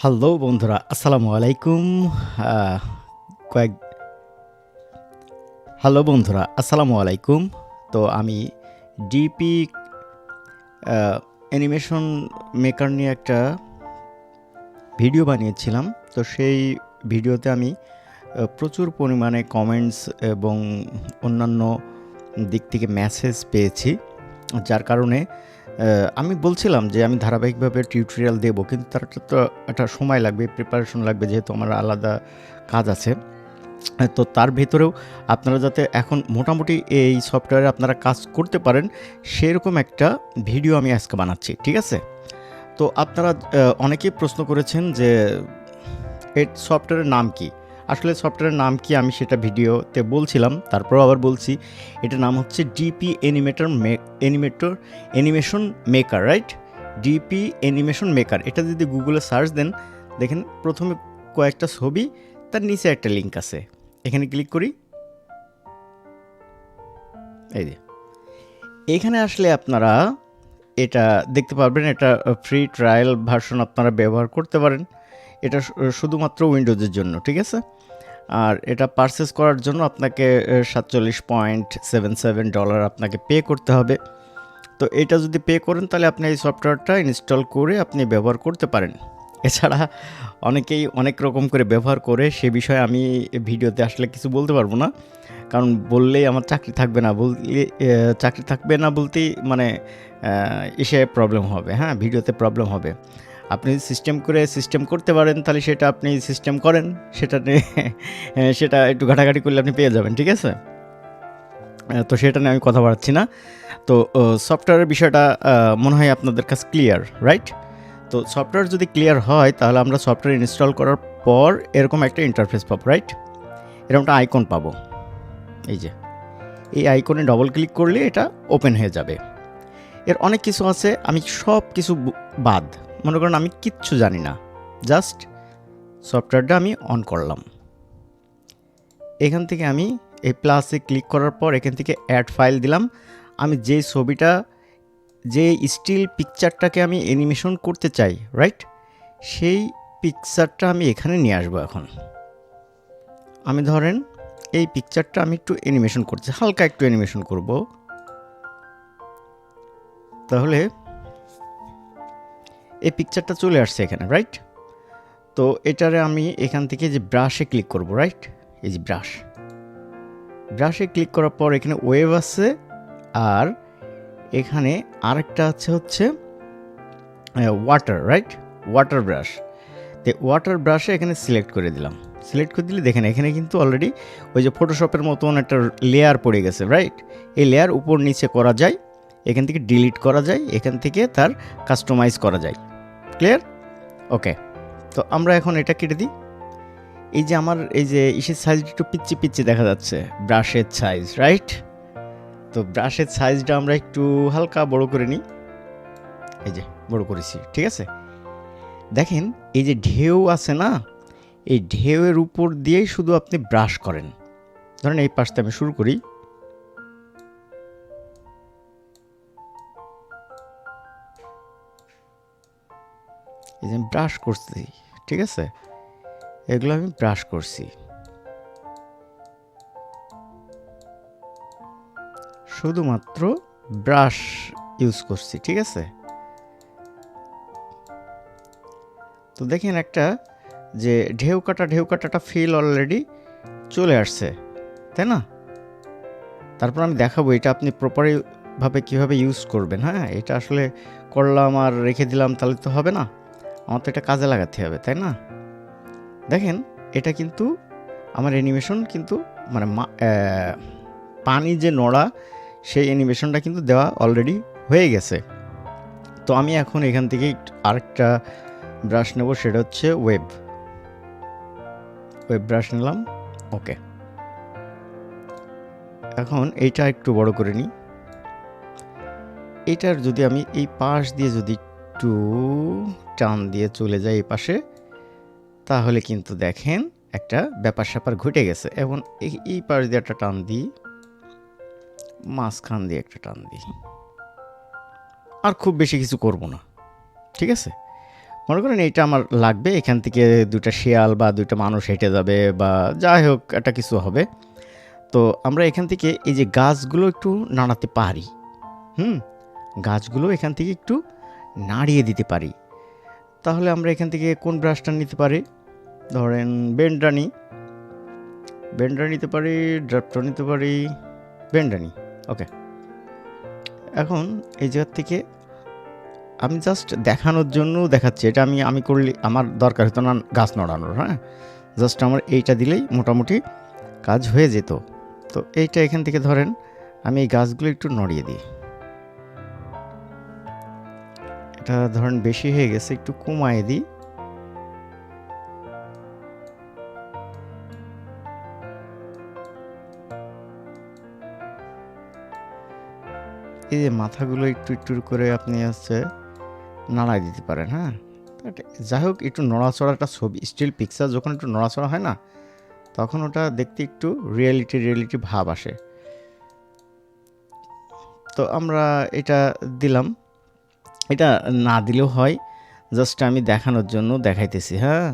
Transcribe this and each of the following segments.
Hello বন্ধুরা, আসসালামু আলাইকুম। আহ, কয়েক হ্যালো বন্ধুরা, আসসালামু আলাইকুম। তো আমি ডিপি অ্যানিমেশন মেকার নিয়ে একটা ভিডিও বানিয়েছিলাম। তো সেই ভিডিওতে আমি প্রচুর পরিমাণে কমেন্টস এবং অন্যান্য দিক থেকে মেসেজ পেয়েছি, যার কারণে আমি বলছিলাম যে আমি ধারাবাহিকভাবে টিউটোরিয়াল দেব, কিন্তু তার তো একটা সময় লাগবে, প্রিপারেশন লাগবে, যেহেতু আমার আলাদা কাজ আছে। তো তার ভেতরেও আপনারা যাতে এখন মোটামুটি এই সফটওয়্যারে আপনারা কাজ করতে পারেন, সেরকম একটা ভিডিও আমি আজকে বানাচ্ছি, ঠিক আছে? তো আপনারা অনেকেই প্রশ্ন করেছেন যে এই সফটওয়্যারের নাম কি? আসলে সফটওয়্যারের নাম কি আমি সেটা ভিডিওতে বলছিলাম, তারপরেও আবার বলছি। এটার নাম হচ্ছে DP animation maker, right? DP animation maker. এটা যদি গুগলে সার্চ দেন, দেখেন প্রথমে কয়েকটা ছবি, তার নিচে একটা লিঙ্ক আছে। এখানে ক্লিক করি। এই যে এখানে আসলে আপনারা এটা দেখতে পারবেন। এটা ফ্রি ট্রায়াল ভার্সন আপনারা ব্যবহার করতে পারেন। এটা শুধুমাত্র উইন্ডোজের জন্য, ঠিক আছে? আর এটা পারচেস করার জন্য আপনাকে $47.77 আপনাকে পে করতে হবে। তো এটা যদি পে করেন, তাহলে আপনি এই সফটওয়্যারটা ইনস্টল করে আপনি ব্যবহার করতে পারেন। এছাড়া অনেকেই অনেক রকম করে ব্যবহার করে, সে বিষয়ে আমি ভিডিওতে আসলে কিছু বলতে পারবো না, কারণ বললেই আমার চাকরি থাকবে না। চাকরি থাকবে না বলতেই মানে এসে প্রবলেম হবে, হ্যাঁ, ভিডিওতে প্রবলেম হবে। আপনি সিস্টেম করতে পারেন, তাহলে সেটা আপনি সিস্টেম করেন, সেটা নিয়ে সেটা একটু ঘাটাঘাটি করলে আপনি পেয়ে যাবেন, ঠিক আছে? তো সেটা নিয়ে আমি কথা বাড়াচ্ছি না। তো সফটওয়্যারের বিষয়টা মনে হয় আপনাদের কাছে ক্লিয়ার, রাইট? তো সফটওয়্যার যদি ক্লিয়ার হয়, তাহলে আমরা সফটওয়্যার ইনস্টল করার পর এরকম একটা ইন্টারফেস পাবো, রাইট? এরকমটা আইকন পাবো। এই যে এই আইকনে ডবল ক্লিক করলে এটা ওপেন হয়ে যাবে। এর অনেক কিছু আছে, আমি সব কিছু বাদ, মনে করেন আমি কিচ্ছু জানি না, জাস্ট সফটওয়্যারটা আমি অন করলাম। এখান থেকে আমি এই প্লাসে ক্লিক করার পর এখান থেকে অ্যাড ফাইল দিলাম। আমি যে ছবিটা, যে স্টিল পিকচারটাকে আমি অ্যানিমেশন করতে চাই, রাইট, সেই পিকচারটা আমি এখানে নিয়ে আসবো। এখন আমি ধরেন এই পিকচারটা আমি একটু অ্যানিমেশন করছি, হালকা একটু অ্যানিমেশন করব। তাহলে এই পিকচারটা চলে আসছে এখানে, রাইট? তো এটারে আমি এখান থেকে যে ব্রাশে ক্লিক করব, রাইট? এই যে ব্রাশে ক্লিক করার পর এখানে ওয়েভ আছে, আর এখানে আরেকটা আছে হচ্ছে ওয়াটার, রাইট? Water brush. তো ওয়াটার ব্রাশে এখানে সিলেক্ট করে দিলাম। সিলেক্ট করে দিলে দেখেন এখানে কিন্তু অলরেডি ওই যে ফটোশপের মতন একটা লেয়ার পড়ে গেছে, রাইট? এই লেয়ার উপর নিচে করা যায়, এখান থেকে ডিলিট করা যায়, এখান থেকে তার কাস্টমাইজ করা যায়। ক্লিয়ার? ওকে। তো আমরা এখন এটা কেটে দিই। এই যে আমার এই যে ইসের সাইজটা একটু পিচ্ছি পিচ্ছি দেখা যাচ্ছে, ব্রাশের সাইজ, রাইট? তো ব্রাশের সাইজটা আমরা একটু হালকা বড় করে নিই। এই যে বড় করেছি, ঠিক আছে? দেখেন এই যে ঢেউ আছে না, এই ঢেউয়ের উপর দিয়েই শুধু আপনি ব্রাশ করেন। ধরেন এই পাশটা আমি শুরু করি। এই যে আমি ব্রাশ করছি, ঠিক আছে? এগুলো আমি ব্রাশ করছি, শুধুমাত্র ব্রাশ ইউজ করছি, ঠিক আছে? তো দেখেন একটা যে ঢেউ কাটাটা ফিল অলরেডি চলে আসছে, তাই না? তারপর আমি দেখাবো এটা আপনি প্রপারভাবে কীভাবে ইউজ করবেন। হ্যাঁ, এটা আসলে করলাম আর রেখে দিলাম তাহলে তো হবে না, আমার তো এটা কাজে লাগাতে হবে, তাই না? দেখেন এটা কিন্তু আমার অ্যানিমেশন কিন্তু মানে পানি যে নড়া, সেই অ্যানিমেশনটা কিন্তু দেওয়া অলরেডি হয়ে গেছে। তো আমি এখন এখান থেকে আরেকটা ব্রাশ নেব, সেটা হচ্ছে ওয়েব ব্রাশ নিলাম। ওকে, এখন এইটা একটু বড় করে নিই। এটার যদি আমি এই পাশ দিয়ে যদি একটু টান দিয়ে চলে যাই এই পাশে, তাহলে কিন্তু দেখেন একটা ব্যাপার স্যাপার ঘটে গেছে। এখন এই পাশ দিয়ে একটা টান দিই, মাঝখান দিয়ে একটা টান দিই, আর খুব বেশি কিছু করব না, ঠিক আছে? মনে করেন এইটা আমার লাগবে, এখান থেকে ২টা শিয়াল বা ২টা মানুষ হেঁটে যাবে বা যাই হোক একটা কিছু হবে। তো আমরা এখান থেকে এই যে গাছগুলো একটু নাড়াতে পারি। হুম? গাছগুলো এখান থেকে একটু নাড়িয়ে দিতে পারি। তাহলে আমরা এখান থেকে কোন ব্রাশটা নিতে পারি? ধরেন বেন্ডটা নিই। বেন্ডটা নিতে পারি, ড্রাফটও নিতে পারি, বেন্ডটা নিই। ওকে। এখন এই জায়গার থেকে আমি জাস্ট দেখানোর জন্য দেখাচ্ছি। এটা আমি করলে আমার দরকার হতো না গাছ নড়ানোর, হ্যাঁ? জাস্ট আমার এইটা দিলেই মোটামুটি কাজ হয়ে যেত। তো এইটা এখান থেকে ধরেন আমি এই গাছগুলো একটু নড়িয়ে দিই। এটা ধরেন বেশি হয়ে গেছে, একটু কমায়ে দিই। এই যে মাথাগুলো একটু একটু করে আপনি নাড়ায় দিতে পারেন, হ্যাঁ? যাই হোক, একটু নড়াচড়া, একটা ছবি স্টিল পিকচার যখন একটু নড়াচড়া হয় না, তখন ওটা দেখতে একটু রিয়েলিটি ভাব আসে। তো আমরা এটা দিলাম। এটা না দিলেও হয়, জাস্ট আমি দেখানোর জন্য দেখাইতেছি, হ্যাঁ?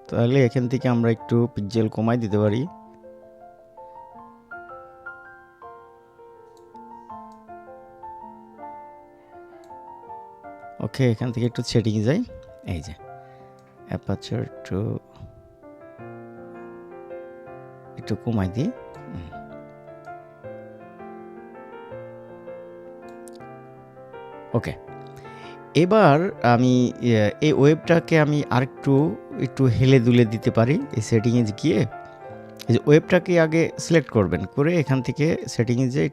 তাহলে এখান থেকে আমরা একটু পিক্সেল কমাই দিতে পারি। ওকে, এখান থেকে একটু সেটিংয়ে যাই। এই যে অ্যাপারচার একটু কমাই দিই। ওকে, এবার আমি এই ওয়েবটাকে আমি একটু হেলে দুলে দিতে পারি। এই সেটিংয়ে গিয়ে এই যে ওয়েবটাকে আগে সিলেক্ট করবেন, করে এখান থেকে সেটিংয়ে যেয়ে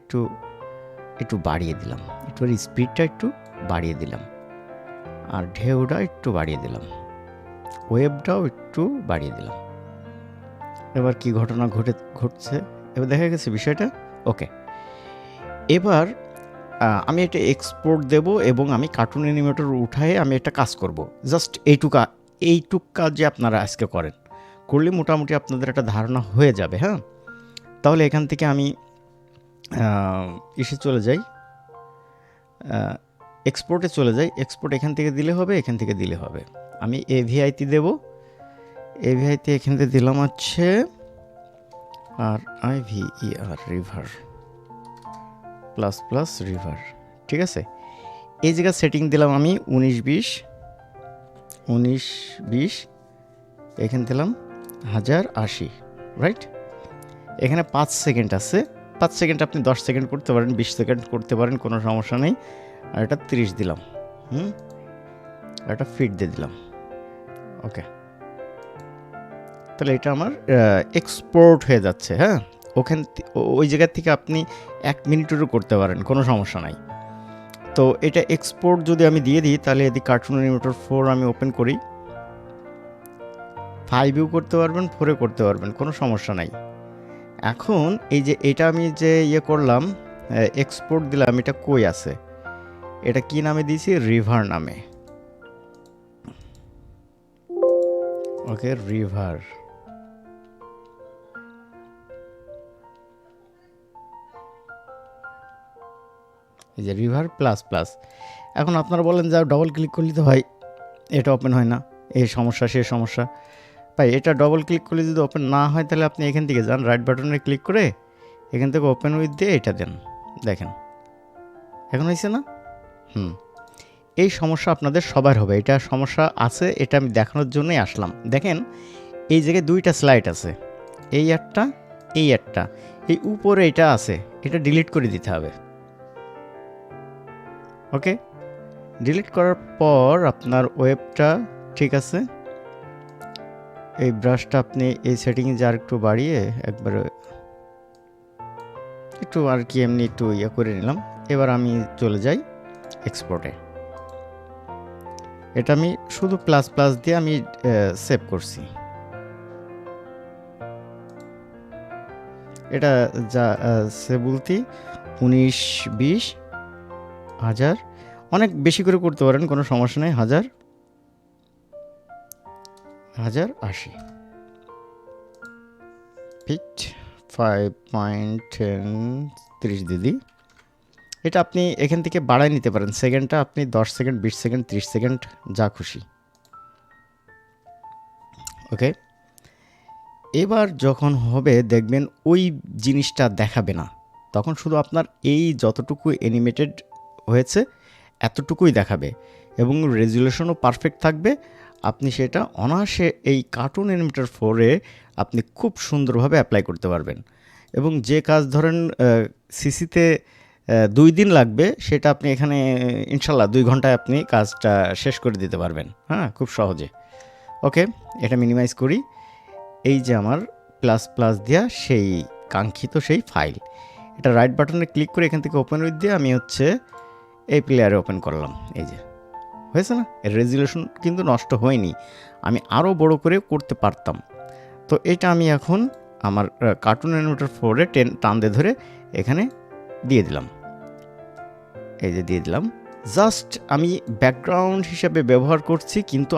একটু বাড়িয়ে দিলাম, একটু স্পিডটা একটু বাড়িয়ে দিলাম, আর ঢেউটা একটু বাড়িয়ে দিলাম, ওয়েবটাও একটু বাড়িয়ে দিলাম। এবার কি ঘটনা ঘটছে এবার দেখা গেছে বিষয়টা। ওকে, এবার আমি এটা এক্সপোর্ট দেব এবং আমি কার্টুন অ্যানিমেটর উঠায়ে আমি একটা কাজ করব। জাস্ট এইটুক কাজে আপনারা আজকে করলে মোটামুটি আপনাদের একটা ধারণা হয়ে যাবে, হ্যাঁ? তাহলে এখান থেকে আমি চলে যাই, এক্সপোর্টে চলে যাই। এক্সপোর্ট এখান থেকে দিলে হবে, এখান থেকে দিলে হবে। আমি এভিআইতে দেব। এভিআইতে এখান থেকে দিলাম RIVER, রিভার প্লাস রিভার, ঠিক আছে? এই জায়গায় সেটিং দিলাম আমি 1920, এখানে দিলাম 1080, রাইট? এখানে 5 সেকেন্ড আছে। 5 সেকেন্ড আপনি 10 সেকেন্ড করতে পারেন, 20 সেকেন্ড করতে পারেন, কোনো সমস্যা নেই। আর এটা 30 দিলাম, একটা ফিট দিয়ে দিলাম। ওকে, তাহলে এটা আমার এক্সপোর্ট হয়ে যাচ্ছে, হ্যাঁ? ওই জায়গা থেকে আপনি 1 মিনিটেরও করতে পারেন, কোনো সমস্যা নাই। তো এটা এক্সপোর্ট যদি আমি দিয়ে দিই, তাহলে যদি কার্টুন অ্যানিমেটর 4 আমি ওপেন করি, 5এও করতে পারবেন, 4এ করতে পারবেন, কোনো সমস্যা নাই। এখন এই যে এটা আমি যে করলাম, এক্সপোর্ট দিলাম, এটা কই আছে? এটা কি নামে দিয়েছি? রিভার নামে। ওকে, রিভার। এই যে রিভার প্লাস। এখন আপনারা বলেন যে ডবল ক্লিক করলে তো ভাই এটা ওপেন হয় না, এই সমস্যা সে সমস্যা। ভাই এটা ডবল ক্লিক করলে যদি ওপেন না হয়, তাহলে আপনি এখান থেকে যান, রাইট বাটনে ক্লিক করে এখান থেকে ওপেন উইথ দিয়ে এটা দেন। দেখেন এখন হয়েছে না? এই সমস্যা আপনাদের সবার হবে, এটা সমস্যা আছে, এটা আমি দেখানোর জন্যই আসলাম। দেখেন এই জায়গায় 2টা স্লাইড আছে, এই একটা, এই উপরে এটা আছে, এটা ডিলিট করে দিতে হবে। ওকে, ডিলিট করার পর আপনার ওয়েবটা ঠিক আছে। এই ব্রাশটা আপনি এই সেটিংয়ে যা একটু বাড়িয়ে একবার একটু আর কি এমনি একটু করে নিলাম। এবার আমি চলে যাই এক্সপোর্টে। এটা আমি শুধু প্লাস দিয়ে আমি সেভ করছি। এটা যা সে বলতে 19-20-1000, অনেক বেশি করে করতে পারেন, কোনো সমস্যা নেই। 1080 ফিট 5.30 দিদি। এটা আপনি এখান থেকে বাড়ায় নিতে পারেন, সেকেন্ডটা আপনি 10 সেকেন্ড, 20 সেকেন্ড, 30 সেকেন্ড, যা খুশি। ওকে, এবার যখন হবে দেখবেন ওই জিনিসটা দেখাবে না, তখন শুধু আপনার এই যতটুকু অ্যানিমেটেড হয়েছে এতটুকুই দেখাবে এবং রেজুলেশনও পারফেক্ট থাকবে। আপনি সেটা অনায়াসে এই কার্টুন অ্যানিমেটর 4-এ আপনি খুব সুন্দরভাবে অ্যাপ্লাই করতে পারবেন এবং যে কাজ ধরেন সিসিতে 2 দিন লাগবে সেটা আপনি এখানে ইনশাল্লাহ 2 ঘন্টায় আপনি কাজটা শেষ করে দিতে পারবেন, হ্যাঁ, খুব সহজে। ওকে, এটা মিনিমাইজ করি। এই যে আমার প্লাস প্লাস দেওয়া সেই কাঙ্ক্ষিত সেই ফাইল, এটা রাইট বাটনে ক্লিক করে এখান থেকে ওপেন উইথ দিয়ে আমি হচ্ছে এই প্লেয়ারে ওপেন করলাম। এই যে হয়েছে না, এর রেজুলেশন কিন্তু নষ্ট হয়নি, আমি আরও বড় করে করতে পারতাম। তো এটা আমি এখন আমার কার্টুন অ্যানিমেটর 4-এ টান দিয়ে ধরে এখানে দিয়ে দিলাম। এই যে দিয়ে দিলাম, জাস্ট আমি ব্যাকগ্রাউন্ড হিসাবে ব্যবহার করছি, কিন্তু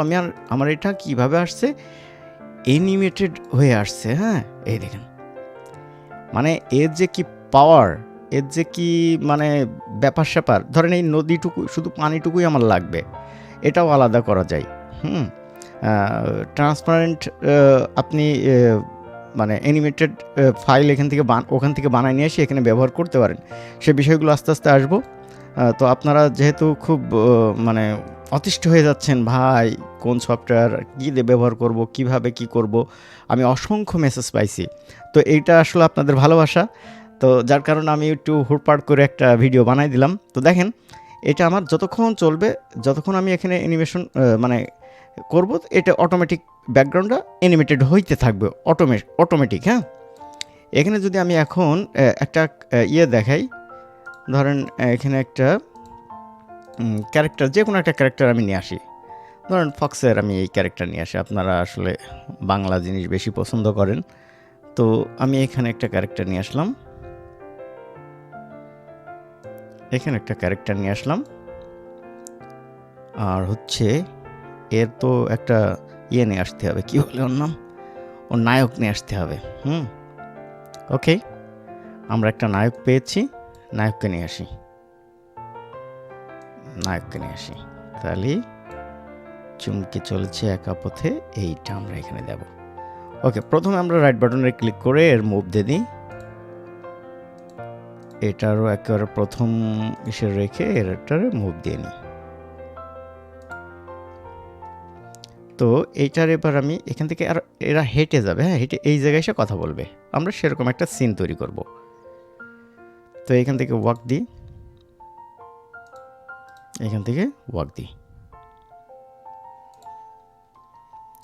আমার এটা কিভাবে আসছে, অ্যানিমেটেড হয়ে আসছে। হ্যাঁ, এই দেখেন, মানে এর যে কি পাওয়ার, এর যে কি মানে ব্যাপার স্যাপার। ধরেন এই নদীটুকু, শুধু পানিটুকুই আমার লাগবে, এটাও আলাদা করা যায়। ট্রান্সপারেন্ট আপনি মানে অ্যানিমেটেড ফাইল ওখান থেকে বানায় নিয়ে এসে এখানে ব্যবহার করতে পারেন। সে বিষয়গুলো আস্তে আস্তে আসবো। তো আপনারা যেহেতু খুব মানে অতিষ্ঠ হয়ে যাচ্ছেন, ভাই কোন সফটওয়্যার কী দিয়ে ব্যবহার করব, কিভাবে কি করব, আমি অসংখ্য মেসেজ পাইছি। তো এইটা আসলে আপনাদের ভালোবাসা, তো যার কারণে আমি একটু হুড়পাড় করে একটা ভিডিও বানাই দিলাম। তো দেখেন, এটা আমার যতক্ষণ চলবে, যতক্ষণ আমি এখানে অ্যানিমেশন মানে করব, এটা অটোমেটিক ব্যাকগ্রাউন্ডটা অ্যানিমেটেড হইতে থাকবে, অটোমেটিক। হ্যাঁ, এখানে যদি আমি এখন একটা দেখাই, ধরেন এখানে একটা ক্যারেক্টার, যে কোনো একটা ক্যারেক্টার আমি নিয়ে আসি, ধরেন ফক্সের আমি এই ক্যারেক্টার নিয়ে আসি। আপনারা আসলে বাংলা জিনিস বেশি পছন্দ করেন, তো আমি এখানে একটা ক্যারেক্টার নিয়ে আসলাম, এখানে একটা ক্যারেক্টার নিয়ে আসলাম। আর হচ্ছে এর তো একটা নিয়ে আসতে হবে, কি বলে ওর নাম, ওর নায়ক নিয়ে আসতে হবে। ওকে, আমরা একটা নায়ক পেয়েছি, নায়ককে নিয়ে আসি, তাহলে চুমকে চলেছে একা পথে, এইটা আমরা এখানে দেব। ওকে, প্রথমে আমরা রাইট বাটনে ক্লিক করে এর মুভ দিয়ে দিই, এটারও একেবারে প্রথম ইসে রেখে এটার মুভ দিয়ে নিই। তো এইটার এবার আমি এখান থেকে আর এরা হেঁটে যাবে, হ্যাঁ, হেঁটে এই জায়গায় এসে কথা বলবে, আমরা সেরকম একটা সিন তৈরি করব। তো এখান থেকে ওয়াক দিই,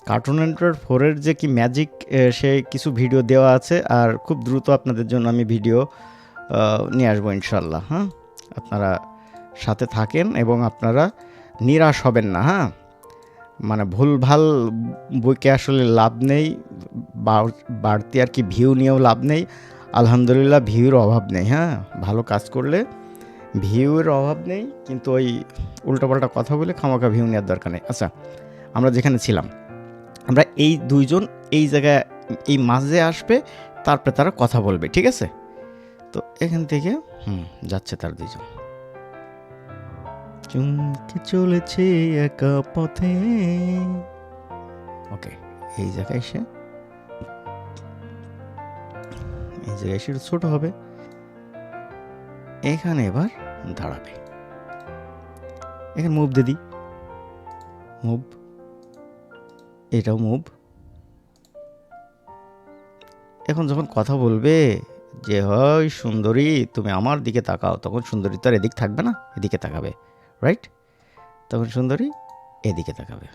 কার্টুন অ্যানিমেটর 4-এর যে কি ম্যাজিক, সে কিছু ভিডিও দেওয়া আছে, আর খুব দ্রুত আপনাদের জন্য আমি ভিডিও নিয়ে আসবো ইনশাল্লাহ। হ্যাঁ, আপনারা সাথে থাকেন এবং আপনারা নিরাশ হবেন না। হ্যাঁ, মানে ভুলভাল বইকে আসলে লাভ নেই, বাড়তি আর কি ভিউ নিয়েও লাভ নেই। আলহামদুলিল্লাহ ভিউর অভাব নেই। হ্যাঁ, ভালো কাজ করলে ভিউর অভাব নেই, কিন্তু ওই উল্টোপাল্টা কথা বলে খামাখা ভিউ নেওয়ার দরকার নেই। আচ্ছা, আমরা যেখানে ছিলাম, আমরা এই দুইজন এই জায়গায় এই মাঝে আসবে, তারপরে তারা কথা বলবে, ঠিক আছে? তো এখান থেকে যাচ্ছে তার দুইজন, চুমকে চলেছে একা পথে। ওকে, এই জায়গায় এসে ছোট হবে, এখানে এবার দাঁড়াবে, এখানে মুভ দিয়ে দিই, মুভ, এটাও মুভ। এখন যখন কথা বলবে যে হয় সুন্দরী তুমি আমার দিকে তাকাও, তখন সুন্দরী তো আর এদিক থাকবে না, এদিকে তাকাবে, রাইট? তখন সুন্দরী এদিকে তাকাবে।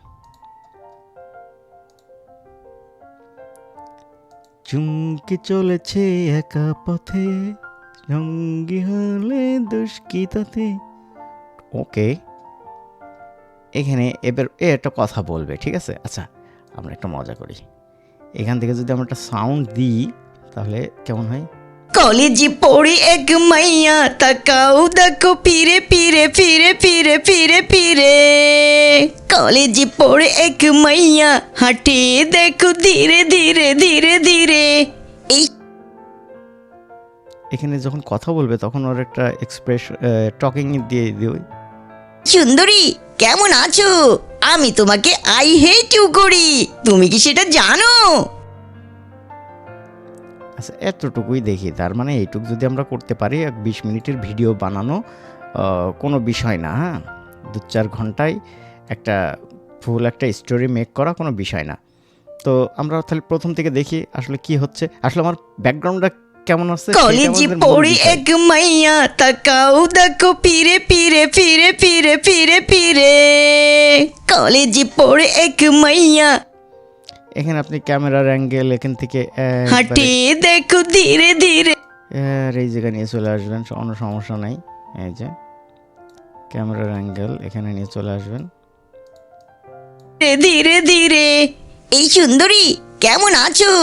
চুমকে চলেছে একা পথে, সঙ্গী হলে দোষ কি তাতে। ওকে, এখানে এবার একটা কথা বলবে, ঠিক আছে? আচ্ছা, আমরা একটা মজা করি, এখান থেকে যদি আমরা একটা সাউন্ড দিই তাহলে কেমন হয়? কলেজে পড়ে এক মাইয়া, তাকাও দেখো ফিরে ফিরে ফিরে ফিরে ফিরে ফিরে। কলেজে পড়ে এক মাইয়া, হাঁটে দেখো ধীরে ধীরে ধীরে ধীরে। এই এখানে যখন কথা বলবে তখন ওর একটা টকিং দিয়ে দিই। সুন্দরী কেমন আছো? আমি তোমাকে আই হেট ইউ করি, তুমি কি সেটা জানো? আচ্ছা, এতটুকুই দেখি, তার মানে এইটুকু যদি আমরা করতে পারি, 20 মিনিটের ভিডিও বানানো কোনো বিষয় না। হ্যাঁ, 2-4 ঘন্টায় একটা ফুল একটা স্টোরি মেক করা কোনো বিষয় না। তো আমরা তাহলে প্রথম থেকে দেখি আসলে কি হচ্ছে, আসলে আমার ব্যাকগ্রাউন্ডটা কেমন আছে সেটা কলেজে আমাদের মূল পড়ি বিষয়। এক মাইয়া তাকাও দেখো ফিরে ফিরে ফিরে ফিরে ফিরে ফিরে, কলেজে পড়ে এক মাইয়া এখানে আপনি ক্যামেরার অ্যাঙ্গেল এখান থেকে হাঁটে দেখো ধীরে ধীরে, এই জায়গায় নিয়ে চলে আসবেন, কোনো সমস্যা নাই। এই যে ক্যামেরার অ্যাঙ্গেল এখানে নিয়ে চলে আসবেন। ধীরে ধীরে। এই সুন্দরী কেমন আছো?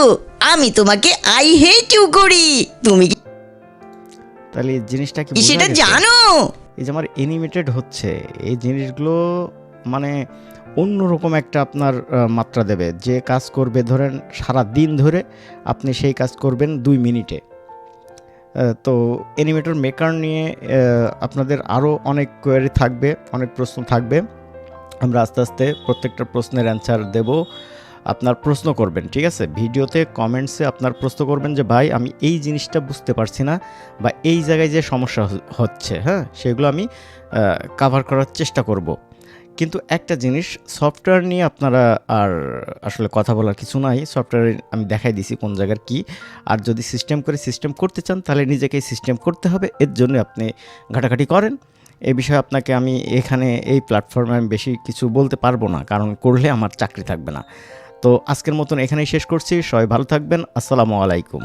আমি তোমাকে আই হেট ইউ করি, তুমি কি তাহলে এই জিনিসটা কি বোঝা সেটা গেছে? জানো? এই যে আমার অ্যানিমেটেড হচ্ছে, এই জিনিসগুলো মানে অন্যরকম একটা আপনার মাত্রা দেবে। যে কাজ করবে ধরেন সারা দিন ধরে, আপনি সেই কাজ করবেন 2 মিনিটে। তো অ্যানিমেটর মেকার নিয়ে আপনাদের আরও অনেক কোয়েরি থাকবে, অনেক প্রশ্ন থাকবে। আমরা আস্তে আস্তে প্রত্যেকটা প্রশ্নের অ্যান্সার দেব। আপনার প্রশ্ন করবেন, ঠিক আছে? ভিডিওতে কমেন্টসে আপনার প্রশ্ন করবেন যে ভাই আমি এই জিনিসটা বুঝতে পারছি না, বা এই জায়গায় যে সমস্যা হচ্ছে, হ্যাঁ, সেগুলো আমি কাভার করার চেষ্টা করব। কিন্তু একটা জিনিস, সফটওয়্যার নিয়ে আপনারা আর আসলে কথা বলার কিছু নাই। সফটওয়্যার আমি দেখাই দিছি কোন জায়গার কি। আর যদি সিস্টেম করতে চান তাহলে নিজেকেই সিস্টেম করতে হবে। এর জন্য আপনি ঘাটাঘাটি করেন। এই বিষয়ে আপনাকে আমি এখানে এই প্ল্যাটফর্মে আমি বেশি কিছু বলতে পারবো না, কারণ করলে আমার চাকরি থাকবে না। তো আজকের মতন এখানেই শেষ করছি। সবাই ভালো থাকবেন। আসসালামু আলাইকুম।